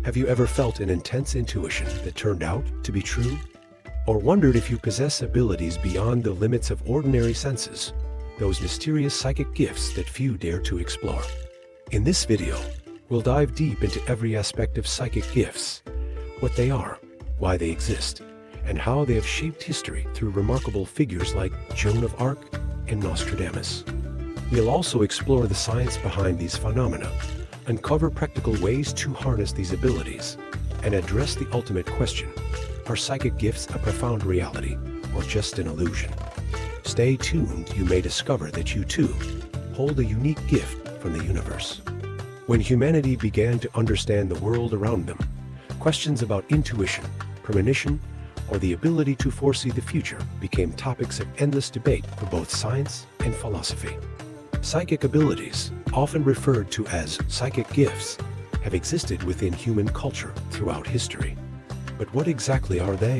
Have you ever felt an intense intuition that turned out to be true? Or wondered if you possess abilities beyond the limits of ordinary senses, those mysterious psychic gifts that few dare to explore? In this video, we'll dive deep into every aspect of psychic gifts, what they are, why they exist, and how they have shaped history through remarkable figures like Joan of Arc and Nostradamus. We'll also explore the science behind these phenomena, uncover practical ways to harness these abilities, and address the ultimate question: are psychic gifts a profound reality or just an illusion? Stay tuned, you may discover that you too hold a unique gift from the universe. When humanity began to understand the world around them, questions about intuition, premonition, or the ability to foresee the future became topics of endless debate for both science and philosophy. Psychic abilities, often referred to as psychic gifts, have existed within human culture throughout history. But what exactly are they,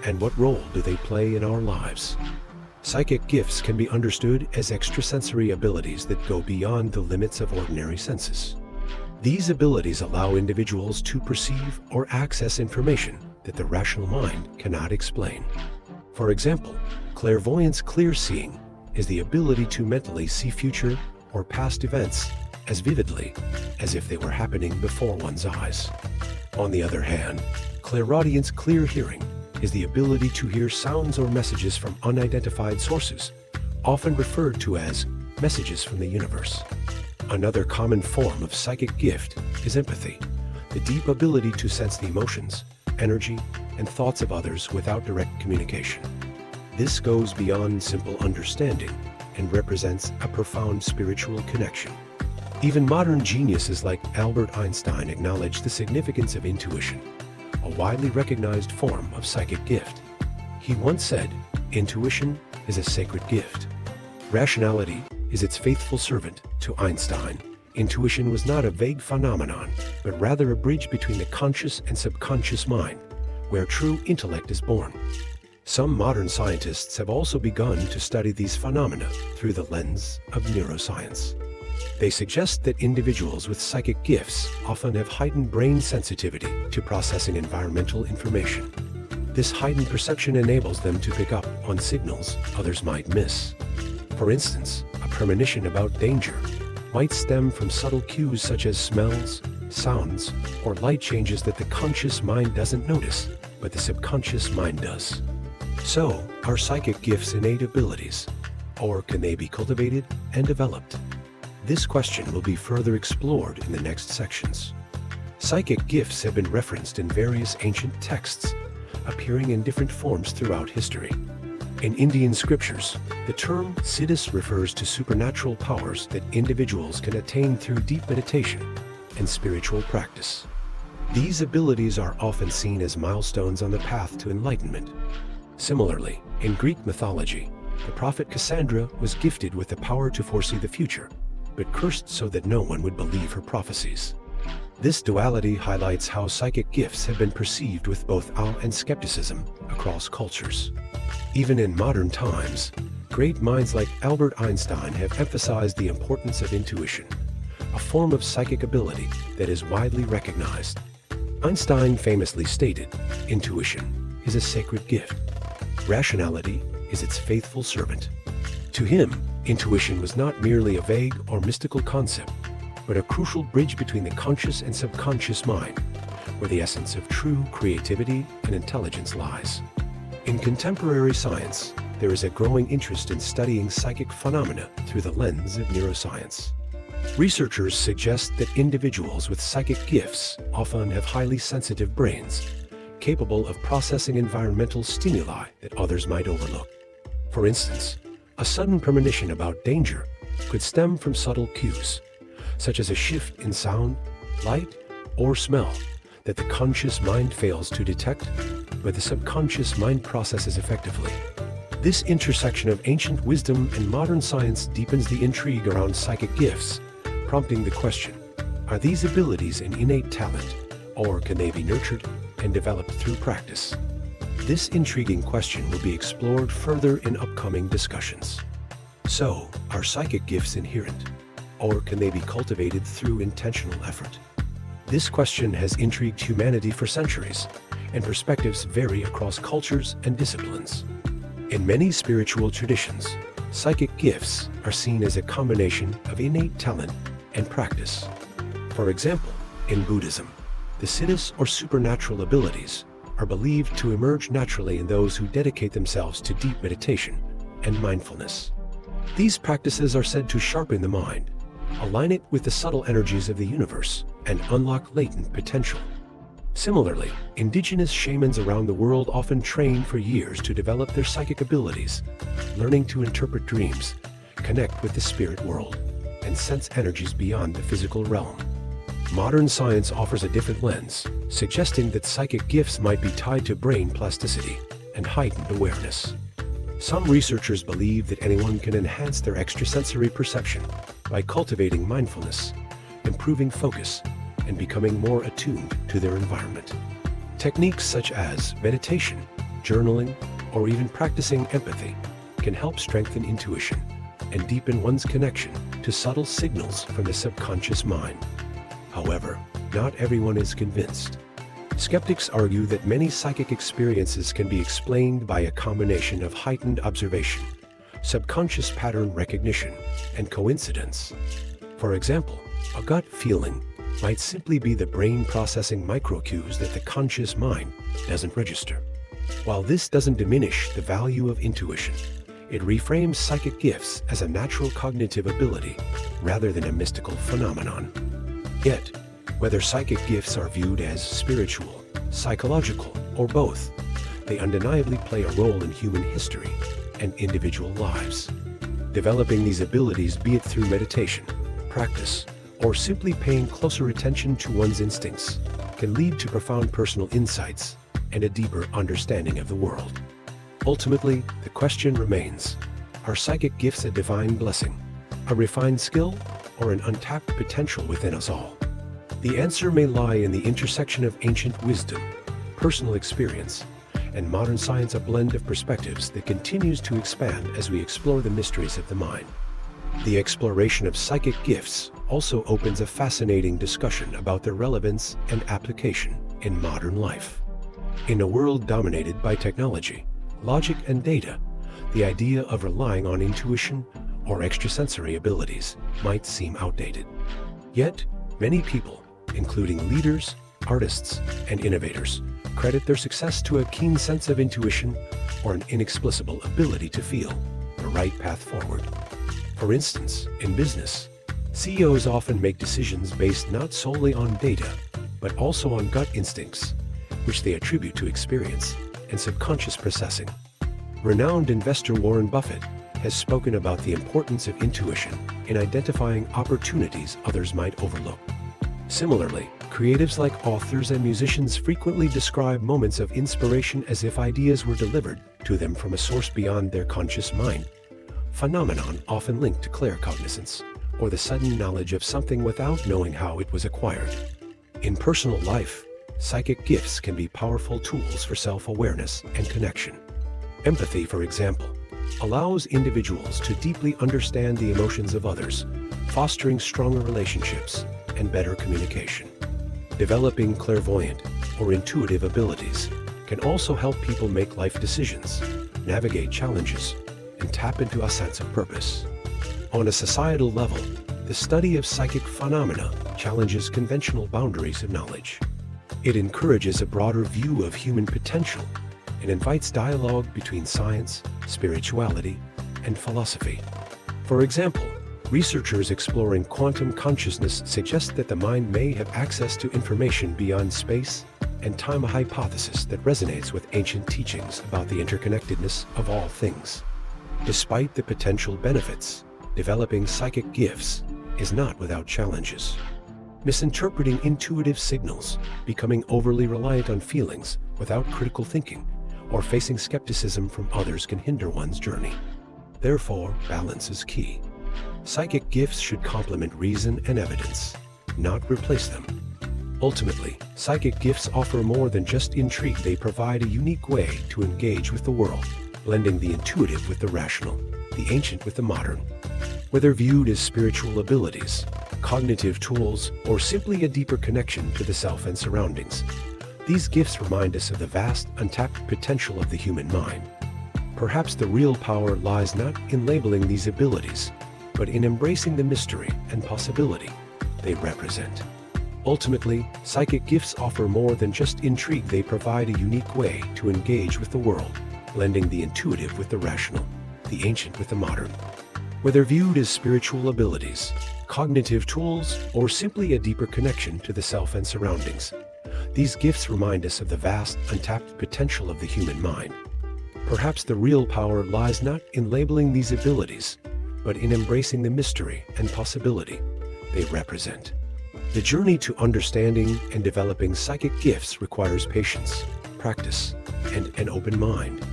and what role do they play in our lives? Psychic gifts can be understood as extrasensory abilities that go beyond the limits of ordinary senses. These abilities allow individuals to perceive or access information that the rational mind cannot explain. For example, clairvoyance, clear seeing, is the ability to mentally see future or past events as vividly as if they were happening before one's eyes. On the other hand, clairaudience, clear hearing, is the ability to hear sounds or messages from unidentified sources, often referred to as messages from the universe. Another common form of psychic gift is empathy, the deep ability to sense the emotions, energy, and thoughts of others without direct communication. This goes beyond simple understanding and represents a profound spiritual connection. Even modern geniuses like Albert Einstein acknowledge the significance of intuition, a widely recognized form of psychic gift. He once said, "Intuition is a sacred gift. Rationality is its faithful servant." To Einstein, intuition was not a vague phenomenon, but rather a bridge between the conscious and subconscious mind, where true intellect is born. Some modern scientists have also begun to study these phenomena through the lens of neuroscience. They suggest that individuals with psychic gifts often have heightened brain sensitivity to processing environmental information. This heightened perception enables them to pick up on signals others might miss. For instance, a premonition about danger might stem from subtle cues such as smells, sounds, or light changes that the conscious mind doesn't notice, but the subconscious mind does. So, are psychic gifts innate abilities, or can they be cultivated and developed? This question will be further explored in the next sections. Psychic gifts have been referenced in various ancient texts, appearing in different forms throughout history. In Indian scriptures, the term siddhis refers to supernatural powers that individuals can attain through deep meditation and spiritual practice. These abilities are often seen as milestones on the path to enlightenment. Similarly, in Greek mythology, the prophet Cassandra was gifted with the power to foresee the future, but cursed so that no one would believe her prophecies. This duality highlights how psychic gifts have been perceived with both awe and skepticism across cultures. Even in modern times, great minds like Albert Einstein have emphasized the importance of intuition, a form of psychic ability that is widely recognized. Einstein famously stated, "Intuition is a sacred gift. Rationality is its faithful servant." To him, intuition was not merely a vague or mystical concept, but a crucial bridge between the conscious and subconscious mind, where the essence of true creativity and intelligence lies. In contemporary science, there is a growing interest in studying psychic phenomena through the lens of neuroscience. Researchers suggest that individuals with psychic gifts often have highly sensitive brains, capable of processing environmental stimuli that others might overlook. For instance, a sudden premonition about danger could stem from subtle cues, such as a shift in sound, light, or smell that the conscious mind fails to detect, but the subconscious mind processes effectively. This intersection of ancient wisdom and modern science deepens the intrigue around psychic gifts, prompting the question: are these abilities an innate talent, or can they be nurtured and developed through practice? This intriguing question will be explored further in upcoming discussions. So, are psychic gifts inherent, or can they be cultivated through intentional effort? This question has intrigued humanity for centuries, and perspectives vary across cultures and disciplines. In many spiritual traditions, psychic gifts are seen as a combination of innate talent and practice. For example, in Buddhism, the siddhis or supernatural abilities are believed to emerge naturally in those who dedicate themselves to deep meditation and mindfulness. These practices are said to sharpen the mind, align it with the subtle energies of the universe, and unlock latent potential. Similarly, indigenous shamans around the world often train for years to develop their psychic abilities, learning to interpret dreams, connect with the spirit world, and sense energies beyond the physical realm. Modern science offers a different lens, suggesting that psychic gifts might be tied to brain plasticity and heightened awareness. Some researchers believe that anyone can enhance their extrasensory perception by cultivating mindfulness, improving focus, and becoming more attuned to their environment. Techniques such as meditation, journaling, or even practicing empathy can help strengthen intuition and deepen one's connection to subtle signals from the subconscious mind. However, not everyone is convinced. Skeptics argue that many psychic experiences can be explained by a combination of heightened observation, subconscious pattern recognition, and coincidence. For example, a gut feeling might simply be the brain processing microcues that the conscious mind doesn't register. While this doesn't diminish the value of intuition, it reframes psychic gifts as a natural cognitive ability rather than a mystical phenomenon. Yet, whether psychic gifts are viewed as spiritual, psychological, or both, they undeniably play a role in human history and individual lives. Developing these abilities, be it through meditation, practice, or simply paying closer attention to one's instincts, can lead to profound personal insights and a deeper understanding of the world. Ultimately, the question remains, are psychic gifts a divine blessing, a refined skill, or an untapped potential within us all? The answer may lie in the intersection of ancient wisdom, personal experience, and modern science, a blend of perspectives that continues to expand as we explore the mysteries of the mind. The exploration of psychic gifts also opens a fascinating discussion about their relevance and application in modern life. In a world dominated by technology, logic, and data, the idea of relying on intuition or extrasensory abilities might seem outdated. Yet, many people, including leaders, artists, and innovators, credit their success to a keen sense of intuition or an inexplicable ability to feel the right path forward. For instance, in business, CEOs often make decisions based not solely on data, but also on gut instincts, which they attribute to experience and subconscious processing. Renowned investor Warren Buffett has spoken about the importance of intuition in identifying opportunities others might overlook. Similarly, creatives like authors and musicians frequently describe moments of inspiration as if ideas were delivered to them from a source beyond their conscious mind, phenomenon often linked to claircognizance, or the sudden knowledge of something without knowing how it was acquired. In personal life, psychic gifts can be powerful tools for self-awareness and connection. Empathy, for example, allows individuals to deeply understand the emotions of others, fostering stronger relationships and better communication. Developing clairvoyant or intuitive abilities can also help people make life decisions, navigate challenges, and tap into a sense of purpose. On a societal level, the study of psychic phenomena challenges conventional boundaries of knowledge. It encourages a broader view of human potential and invites dialogue between science, spirituality, and philosophy. For example, researchers exploring quantum consciousness suggest that the mind may have access to information beyond space and time, a hypothesis that resonates with ancient teachings about the interconnectedness of all things. Despite the potential benefits, developing psychic gifts is not without challenges. Misinterpreting intuitive signals, becoming overly reliant on feelings without critical thinking, or facing skepticism from others can hinder one's journey. Therefore, balance is key. Psychic gifts should complement reason and evidence, not replace them. Ultimately, psychic gifts offer more than just intrigue. They provide a unique way to engage with the world, blending the intuitive with the rational, the ancient with the modern. Whether viewed as spiritual abilities, cognitive tools, or simply a deeper connection to the self and surroundings. These gifts remind us of the vast, untapped potential of the human mind. Perhaps the real power lies not in labeling these abilities, but in embracing the mystery and possibility they represent. Ultimately, psychic gifts offer more than just intrigue. They provide a unique way to engage with the world, blending the intuitive with the rational, the ancient with the modern. Whether viewed as spiritual abilities, cognitive tools, or simply a deeper connection to the self and surroundings, these gifts remind us of the vast, untapped potential of the human mind. Perhaps the real power lies not in labeling these abilities, but in embracing the mystery and possibility they represent. The journey to understanding and developing psychic gifts requires patience, practice, and an open mind.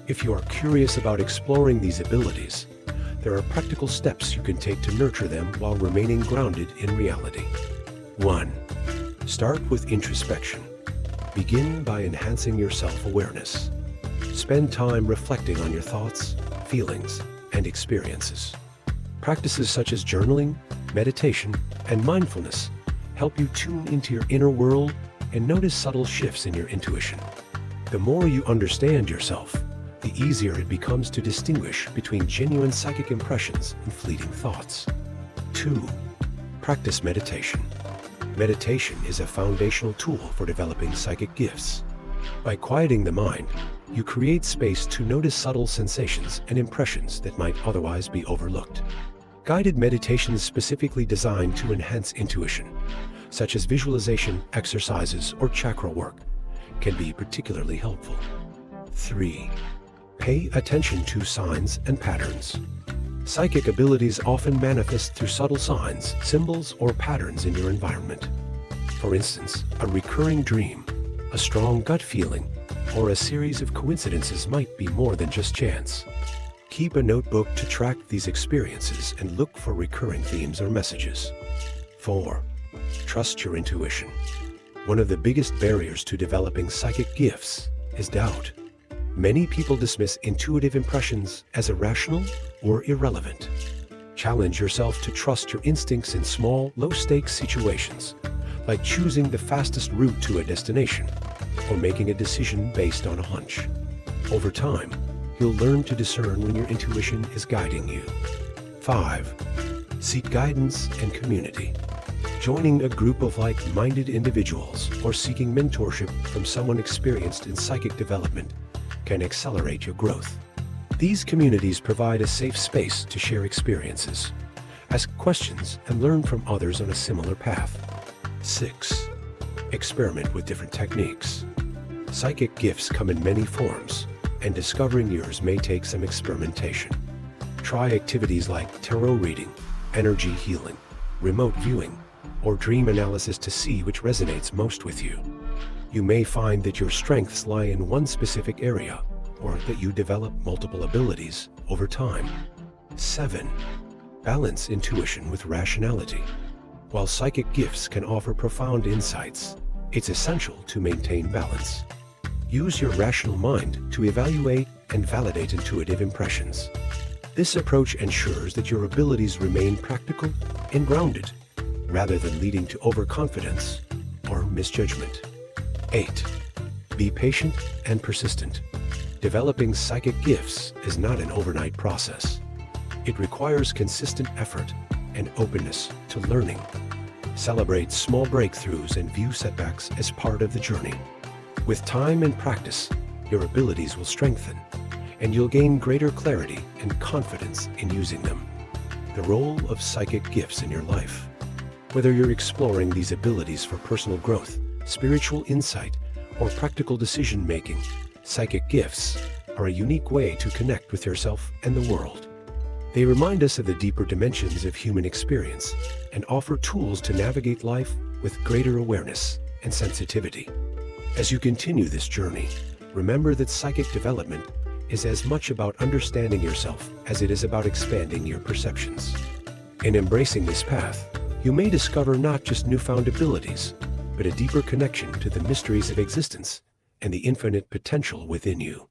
If you are curious about exploring these abilities, there are practical steps you can take to nurture them while remaining grounded in reality. 1. Start with introspection. Begin by enhancing your self-awareness. Spend time reflecting on your thoughts, feelings, and experiences. Practices such as journaling, meditation, and mindfulness help you tune into your inner world and notice subtle shifts in your intuition. The more you understand yourself, the easier it becomes to distinguish between genuine psychic impressions and fleeting thoughts. 2. Practice meditation. Meditation is a foundational tool for developing psychic gifts. By quieting the mind, you create space to notice subtle sensations and impressions that might otherwise be overlooked. Guided meditations specifically designed to enhance intuition, such as visualization exercises or chakra work, can be particularly helpful. 3. Pay attention to signs and patterns. Psychic abilities often manifest through subtle signs, symbols, or patterns in your environment. For instance, a recurring dream, a strong gut feeling, or a series of coincidences might be more than just chance. Keep a notebook to track these experiences and look for recurring themes or messages. 4. Trust your intuition. One of the biggest barriers to developing psychic gifts is doubt. Many people dismiss intuitive impressions as irrational or irrelevant. Challenge yourself to trust your instincts in small, low-stakes situations, like choosing the fastest route to a destination or making a decision based on a hunch. Over time, you'll learn to discern when your intuition is guiding you. 5. Seek guidance and community. Joining a group of like-minded individuals or seeking mentorship from someone experienced in psychic development can accelerate your growth. These communities provide a safe space to share experiences, ask questions, and learn from others on a similar path. 6. Experiment with different techniques. Psychic gifts come in many forms, and discovering yours may take some experimentation. Try activities like tarot reading, energy healing, remote viewing, or dream analysis to see which resonates most with you. You may find that your strengths lie in one specific area, or that you develop multiple abilities over time. 7. Balance intuition with rationality. While psychic gifts can offer profound insights, it's essential to maintain balance. Use your rational mind to evaluate and validate intuitive impressions. This approach ensures that your abilities remain practical and grounded, rather than leading to overconfidence or misjudgment. 8. Be patient and persistent. Developing psychic gifts is not an overnight process. It requires consistent effort and openness to learning. Celebrate small breakthroughs and view setbacks as part of the journey. With time and practice, your abilities will strengthen, and you'll gain greater clarity and confidence in using them. The role of psychic gifts in your life. Whether you're exploring these abilities for personal growth, spiritual insight, or practical decision-making, psychic gifts are a unique way to connect with yourself and the world. They remind us of the deeper dimensions of human experience and offer tools to navigate life with greater awareness and sensitivity. As you continue this journey, remember that psychic development is as much about understanding yourself as it is about expanding your perceptions. In embracing this path, you may discover not just newfound abilities, but a deeper connection to the mysteries of existence and the infinite potential within you.